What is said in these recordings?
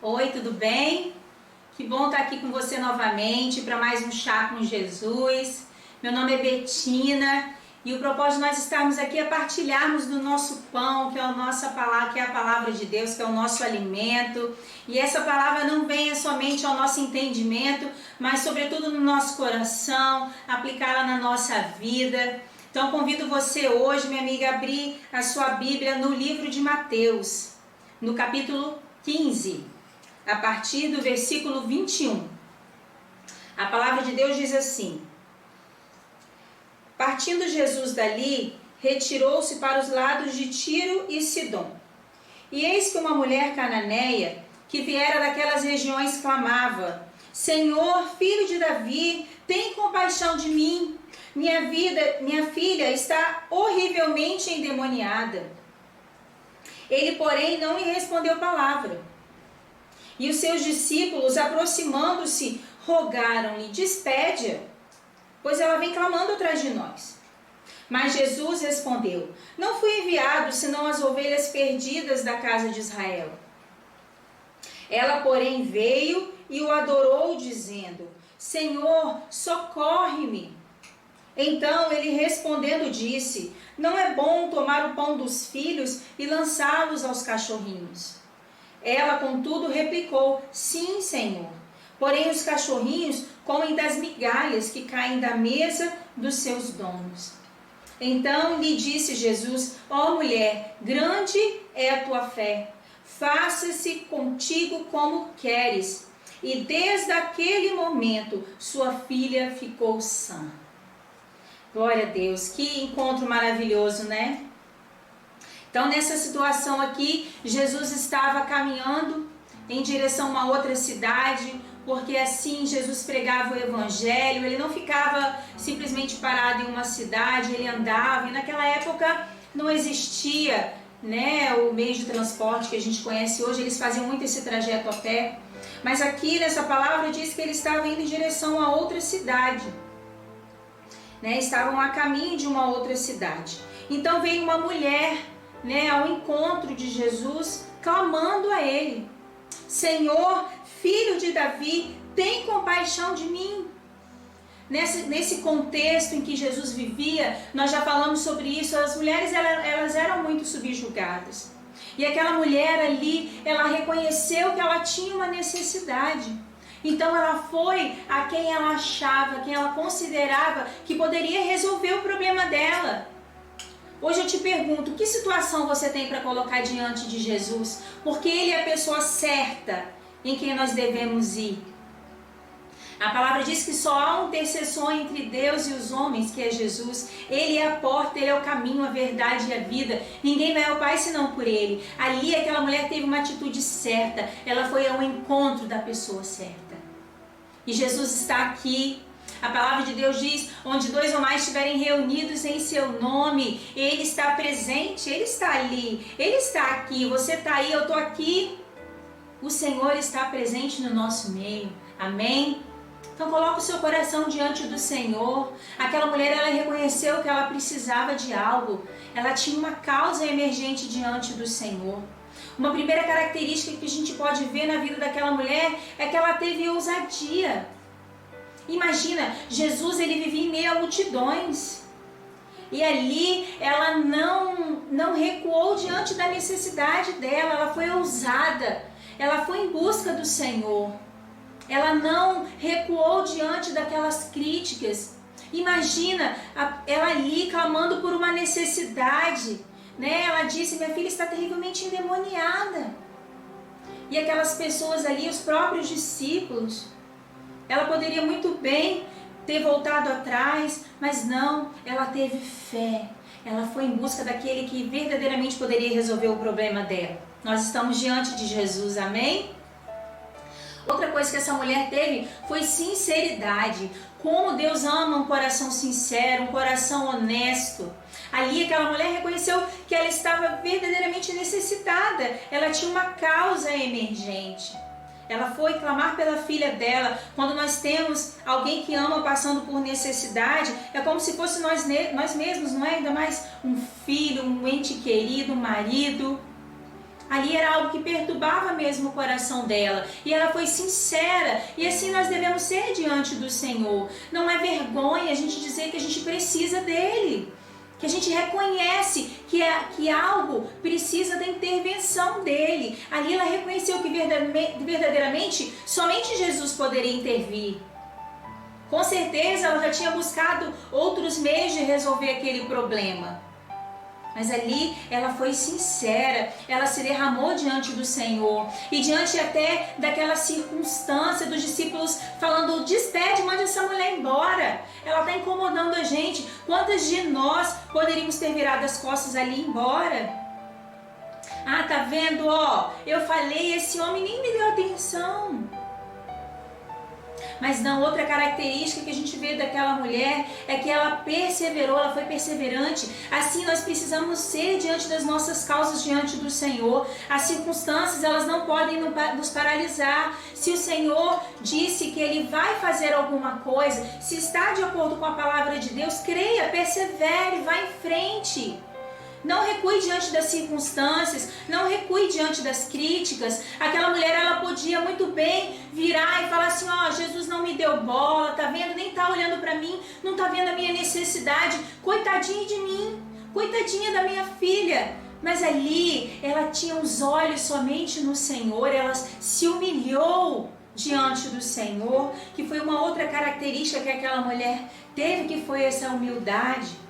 Oi, tudo bem? Que bom estar aqui com você novamente para mais um Chá com Jesus. Meu nome é Betina e o propósito de nós estarmos aqui é partilharmos do nosso pão, que é a nossa palavra, que é a palavra de Deus, que é o nosso alimento. E essa palavra não venha somente ao nosso entendimento, mas sobretudo no nosso coração, aplicá-la na nossa vida. Então convido você hoje, minha amiga, a abrir a sua Bíblia no livro de Mateus, no capítulo 15. A partir do versículo 21. A palavra de Deus diz assim: partindo Jesus dali, retirou-se para os lados de Tiro e Sidom. E eis que uma mulher cananeia, que viera daquelas regiões, clamava: Senhor, filho de Davi, tem compaixão de mim. Minha filha está horrivelmente endemoniada. Ele, porém, não lhe respondeu palavra. E os seus discípulos, aproximando-se, rogaram-lhe: despede-a, pois ela vem clamando atrás de nós. Mas Jesus respondeu: não fui enviado senão as ovelhas perdidas da casa de Israel. Ela, porém, veio e o adorou, dizendo: Senhor, socorre-me. Então ele respondendo disse: não é bom tomar o pão dos filhos e lançá-los aos cachorrinhos. Ela, contudo, replicou: sim, Senhor. Porém, os cachorrinhos comem das migalhas que caem da mesa dos seus donos. Então lhe disse Jesus: ó mulher, grande é a tua fé. Faça-se contigo como queres. E desde aquele momento, sua filha ficou sã. Glória a Deus. Que encontro maravilhoso, né? Então, nessa situação aqui, Jesus estava caminhando em direção a uma outra cidade, porque assim Jesus pregava o evangelho. Ele não ficava simplesmente parado em uma cidade, ele andava. E naquela época não existia, né, o meio de transporte que a gente conhece hoje. Eles faziam muito esse trajeto a pé. Mas aqui nessa palavra diz que ele estava indo em direção a outra cidade, né? Estavam a caminho de uma outra cidade. Então veio uma mulher, né, ao encontro de Jesus, clamando a ele: Senhor, filho de Davi, tem compaixão de mim. Nesse contexto em que Jesus vivia, nós já falamos sobre isso, as mulheres elas eram muito subjugadas. E aquela mulher ali, ela reconheceu que ela tinha uma necessidade. Então ela foi a quem ela achava, quem ela considerava que poderia resolver o problema dela. Hoje eu te pergunto, que situação você tem para colocar diante de Jesus? Porque Ele é a pessoa certa em quem nós devemos ir. A palavra diz que só há um intercessor entre Deus e os homens, que é Jesus. Ele é a porta, Ele é o caminho, a verdade e a vida. Ninguém vai ao Pai senão por Ele. Ali aquela mulher teve uma atitude certa. Ela foi ao encontro da pessoa certa. E Jesus está aqui. A palavra de Deus diz: onde dois ou mais estiverem reunidos em seu nome, Ele está presente, Ele está ali, Ele está aqui, você está aí, eu estou aqui. O Senhor está presente no nosso meio, amém? Então coloca o seu coração diante do Senhor. Aquela mulher, ela reconheceu que ela precisava de algo, ela tinha uma causa emergente diante do Senhor. Uma primeira característica que a gente pode ver na vida daquela mulher é que ela teve ousadia. Imagina, Jesus, ele vivia em meio a multidões. E ali ela não recuou diante da necessidade dela, ela foi ousada. Ela foi em busca do Senhor. Ela não recuou diante daquelas críticas. Imagina ela ali clamando por uma necessidade, né? Ela disse: minha filha está terrivelmente endemoniada. E aquelas pessoas ali, os próprios discípulos, ela poderia muito bem ter voltado atrás, mas não, ela teve fé. Ela foi em busca daquele que verdadeiramente poderia resolver o problema dela. Nós estamos diante de Jesus, amém? Outra coisa que essa mulher teve foi sinceridade. Como Deus ama um coração sincero, um coração honesto. Ali aquela mulher reconheceu que ela estava verdadeiramente necessitada. Ela tinha uma causa emergente. Ela foi clamar pela filha dela. Quando nós temos alguém que ama passando por necessidade, é como se fosse nós mesmos, não é? Ainda mais um filho, um ente querido, um marido. Ali era algo que perturbava mesmo o coração dela. E ela foi sincera. E assim nós devemos ser diante do Senhor. Não é vergonha a gente dizer que a gente precisa dele. Que a gente reconhece que algo precisa da intervenção dele. Ali ela reconheceu que verdadeiramente somente Jesus poderia intervir. Com certeza ela já tinha buscado outros meios de resolver aquele problema. Mas ali ela foi sincera, ela se derramou diante do Senhor. E diante até daquela circunstância dos discípulos falando, despede, mande essa mulher embora. Ela está incomodando a gente. Quantas de nós poderíamos ter virado as costas ali e ir embora? Ah, tá vendo, ó, eu falei, esse homem nem me deu atenção. Mas não, outra característica que a gente vê daquela mulher é que ela perseverou, ela foi perseverante. Assim nós precisamos ser diante das nossas causas diante do Senhor. As circunstâncias, elas não podem nos paralisar. Se o Senhor disse que Ele vai fazer alguma coisa, se está de acordo com a palavra de Deus, creia, persevere, vá em frente. Não recue diante das circunstâncias, não recue diante das críticas. Aquela mulher, ela podia muito bem virar e falar assim, ó, Jesus não me deu bola, tá vendo? Nem tá olhando para mim, não tá vendo a minha necessidade. Coitadinha de mim, coitadinha da minha filha. Mas ali, ela tinha os olhos somente no Senhor, ela se humilhou diante do Senhor, que foi uma outra característica que aquela mulher teve, que foi essa humildade.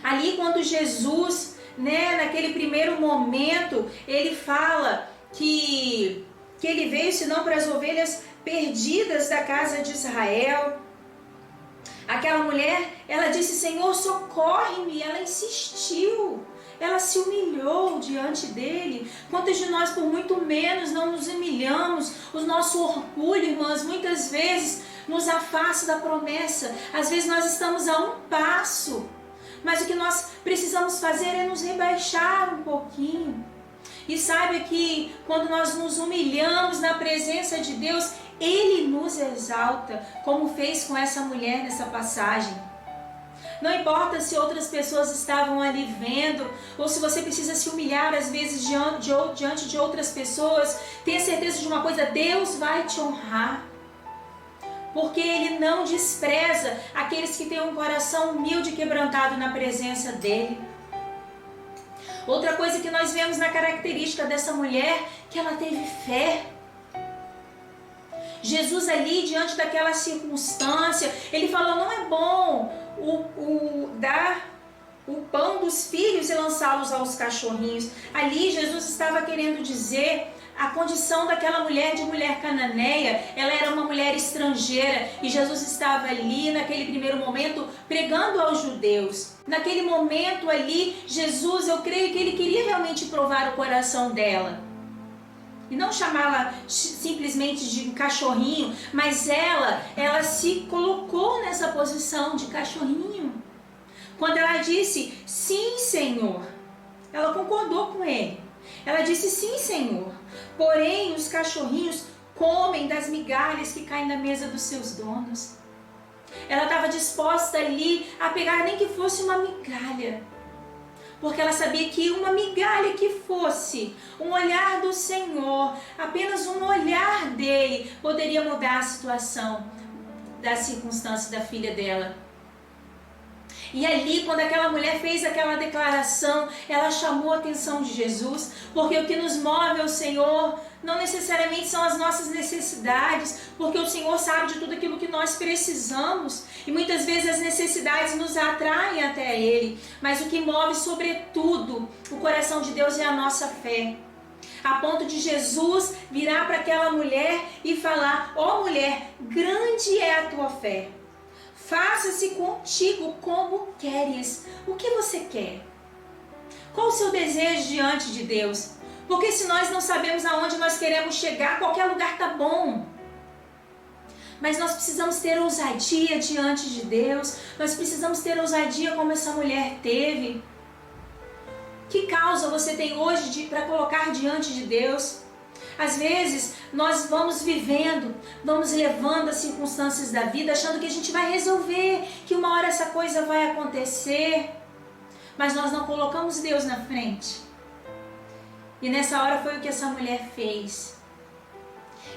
Ali quando Jesus, naquele primeiro momento, ele fala que ele veio senão para as ovelhas perdidas da casa de Israel. Aquela mulher, ela disse, Senhor, socorre-me. Ela insistiu, ela se humilhou diante dele. Quantos de nós, por muito menos, não nos humilhamos? O nosso orgulho, irmãs, muitas vezes nos afasta da promessa. Às vezes nós estamos a um passo. Mas o que nós precisamos fazer é nos rebaixar um pouquinho. E saiba que quando nós nos humilhamos na presença de Deus, Ele nos exalta, como fez com essa mulher nessa passagem. Não importa se outras pessoas estavam ali vendo, ou se você precisa se humilhar às vezes diante de outras pessoas, tenha certeza de uma coisa, Deus vai te honrar. Porque Ele não despreza aqueles que têm um coração humilde e quebrantado na presença dEle. Outra coisa que nós vemos na característica dessa mulher, que ela teve fé. Jesus ali, diante daquela circunstância, Ele falou, não é bom dar o pão dos filhos e lançá-los aos cachorrinhos. Ali Jesus estava querendo dizer a condição daquela mulher de mulher cananeia. Ela era uma mulher estrangeira e Jesus estava ali naquele primeiro momento pregando aos judeus. Naquele momento ali, Jesus, eu creio que Ele queria realmente provar o coração dela. E não chamá-la simplesmente de cachorrinho, mas ela se colocou nessa posição de cachorrinho. Quando ela disse, sim, Senhor, ela concordou com Ele. Ela disse, sim, Senhor, porém os cachorrinhos comem das migalhas que caem na mesa dos seus donos. Ela estava disposta ali a pegar nem que fosse uma migalha, porque ela sabia que uma migalha que fosse, um olhar do Senhor, apenas um olhar dele, poderia mudar a situação da circunstância da filha dela. E ali, quando aquela mulher fez aquela declaração, ela chamou a atenção de Jesus, porque o que nos move ao Senhor não necessariamente são as nossas necessidades, porque o Senhor sabe de tudo aquilo que nós precisamos, e muitas vezes as necessidades nos atraem até Ele, mas o que move sobretudo o coração de Deus é a nossa fé. A ponto de Jesus virar para aquela mulher e falar, ó mulher, grande é a tua fé. Faça-se contigo como queres. O que você quer? Qual o seu desejo diante de Deus? Porque se nós não sabemos aonde nós queremos chegar, qualquer lugar tá bom. Mas nós precisamos ter ousadia diante de Deus. Nós precisamos ter ousadia como essa mulher teve. Que causa você tem hoje para colocar diante de Deus? Às vezes, nós vamos vivendo, vamos levando as circunstâncias da vida, achando que a gente vai resolver, que uma hora essa coisa vai acontecer, mas nós não colocamos Deus na frente. E nessa hora foi o que essa mulher fez.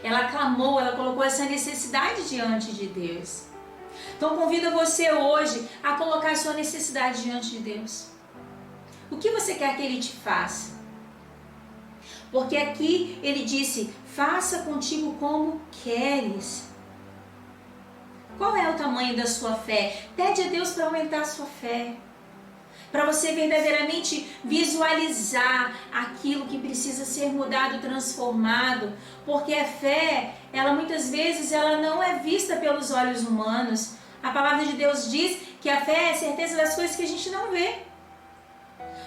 Ela clamou, ela colocou essa necessidade diante de Deus. Então convido você hoje a colocar a sua necessidade diante de Deus. O que você quer que Ele te faça? Porque aqui Ele disse, faça contigo como queres. Qual é o tamanho da sua fé? Pede a Deus para aumentar a sua fé. Para você verdadeiramente visualizar aquilo que precisa ser mudado, transformado. Porque a fé, ela muitas vezes ela não é vista pelos olhos humanos. A palavra de Deus diz que a fé é a certeza das coisas que a gente não vê.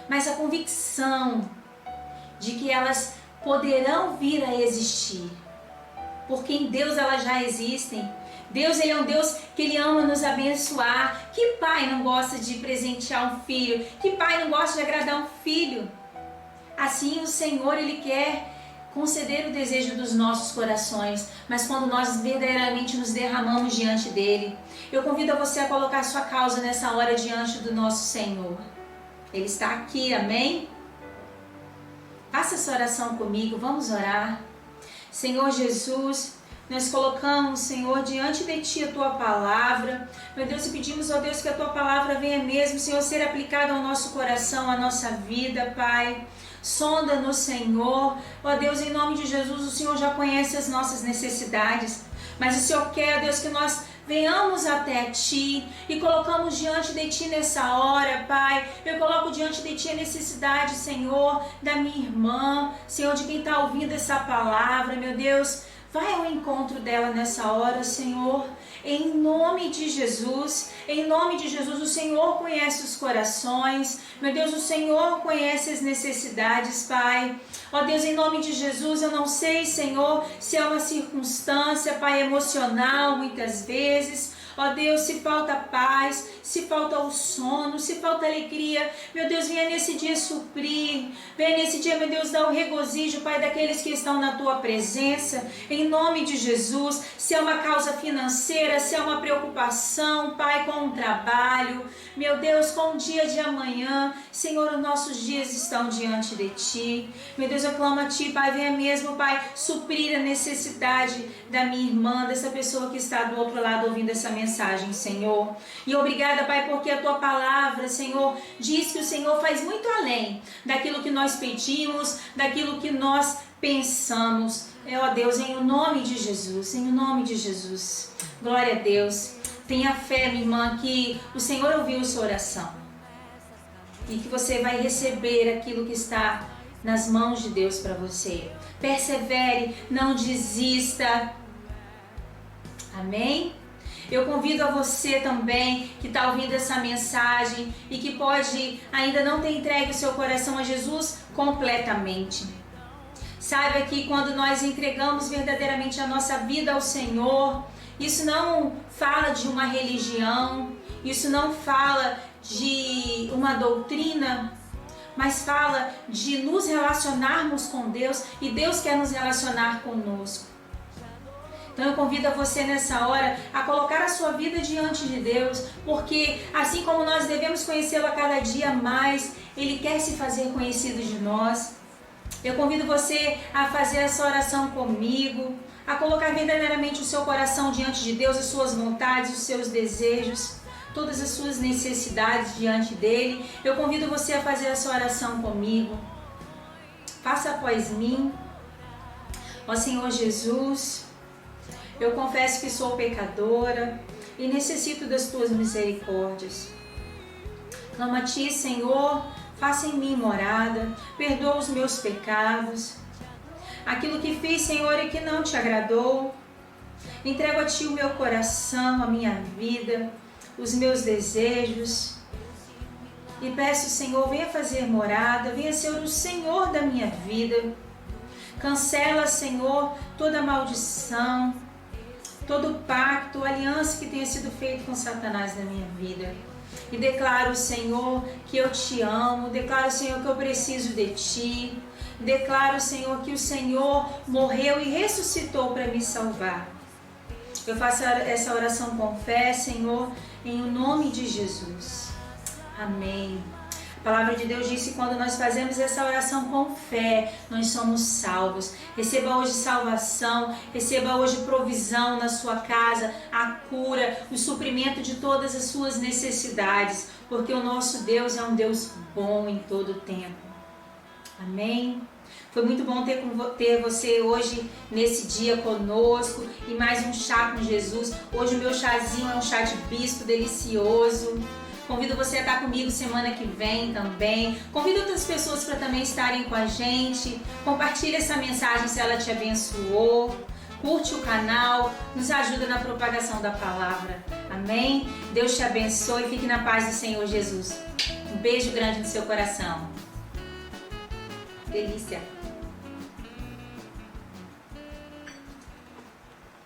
Mas a convicção de que elas poderão vir a existir. Porque em Deus elas já existem. Deus, Ele é um Deus que Ele ama nos abençoar. Que pai não gosta de presentear um filho? Que pai não gosta de agradar um filho? Assim o Senhor, Ele quer conceder o desejo dos nossos corações. Mas quando nós verdadeiramente nos derramamos diante dEle, eu convido a você a colocar a sua causa nessa hora diante do nosso Senhor. Ele está aqui, amém? Faça essa oração comigo, vamos orar. Senhor Jesus, nós colocamos, Senhor, diante de Ti a Tua palavra. Meu Deus, e pedimos, ó Deus, que a Tua palavra venha mesmo, Senhor, ser aplicada ao nosso coração, à nossa vida, Pai. Sonda-nos, Senhor. Ó Deus, em nome de Jesus, o Senhor já conhece as nossas necessidades. Mas o Senhor quer, ó Deus, que nós venhamos até Ti e colocamos diante de Ti nessa hora, Pai. Eu coloco diante de Ti a necessidade, Senhor, da minha irmã, Senhor, de quem está ouvindo essa palavra, meu Deus. Vai ao encontro dela nessa hora, Senhor, em nome de Jesus. Em nome de Jesus, o Senhor conhece os corações. Meu Deus, o Senhor conhece as necessidades, Pai. Ó Deus, em nome de Jesus, eu não sei, Senhor, se é uma circunstância, Pai, emocional, muitas vezes. Ó Deus, se falta paz, se falta o sono, se falta alegria, meu Deus, venha nesse dia suprir, venha nesse dia, meu Deus, dar o regozijo, Pai, daqueles que estão na Tua presença, em nome de Jesus. Se é uma causa financeira, se é uma preocupação, Pai, com o trabalho, meu Deus, com o dia de amanhã, Senhor, os nossos dias estão diante de Ti, meu Deus, eu clamo a Ti, Pai, venha mesmo, Pai, suprir a necessidade da minha irmã, dessa pessoa que está do outro lado ouvindo essa mensagem, Senhor. E obrigada, Pai, porque a Tua palavra, Senhor, diz que o Senhor faz muito além daquilo que nós pedimos, daquilo que nós pensamos. Ó Deus, em o nome de Jesus, em o nome de Jesus. Glória a Deus. Tenha fé, minha irmã, que o Senhor ouviu sua oração e que você vai receber aquilo que está nas mãos de Deus para você. Persevere, não desista. Amém? Eu convido a você também que está ouvindo essa mensagem e que pode ainda não ter entregue o seu coração a Jesus completamente. Saiba que quando nós entregamos verdadeiramente a nossa vida ao Senhor, isso não fala de uma religião, isso não fala de uma doutrina, mas fala de nos relacionarmos com Deus e Deus quer nos relacionar conosco. Então eu convido a você nessa hora a colocar a sua vida diante de Deus, porque assim como nós devemos conhecê-lo a cada dia mais, Ele quer se fazer conhecido de nós. Eu convido você a fazer essa oração comigo, a colocar verdadeiramente o seu coração diante de Deus, as suas vontades, os seus desejos, todas as suas necessidades diante dEle. Eu convido você a fazer essa oração comigo. Faça após mim. Ó Senhor Jesus, eu confesso que sou pecadora e necessito das Tuas misericórdias. Clamo a Ti, Senhor, faça em mim morada, perdoa os meus pecados. Aquilo que fiz, Senhor, e que não Te agradou, entrego a Ti o meu coração, a minha vida, os meus desejos. E peço, Senhor, venha fazer morada, venha ser o Senhor da minha vida. Cancela, Senhor, toda maldição, todo pacto, aliança que tenha sido feito com Satanás na minha vida. E declaro, Senhor, que eu Te amo, declaro, Senhor, que eu preciso de Ti, declaro, Senhor, que o Senhor morreu e ressuscitou para me salvar. Eu faço essa oração com fé, Senhor, em o nome de Jesus. Amém. A A palavra de Deus diz que quando nós fazemos essa oração com fé, nós somos salvos. Receba hoje salvação, receba hoje provisão na sua casa, a cura, o suprimento de todas as suas necessidades, porque o nosso Deus é um Deus bom em todo o tempo. Amém? Foi muito bom ter você hoje, nesse dia conosco, e mais um chá com Jesus. Hoje o meu chazinho é um chá de bispo delicioso. Convido você a estar comigo semana que vem também. Convido outras pessoas para também estarem com a gente. Compartilhe essa mensagem se ela te abençoou. Curte o canal, nos ajuda na propagação da palavra. Amém? Deus te abençoe e fique na paz do Senhor Jesus. Um beijo grande no seu coração. Delícia!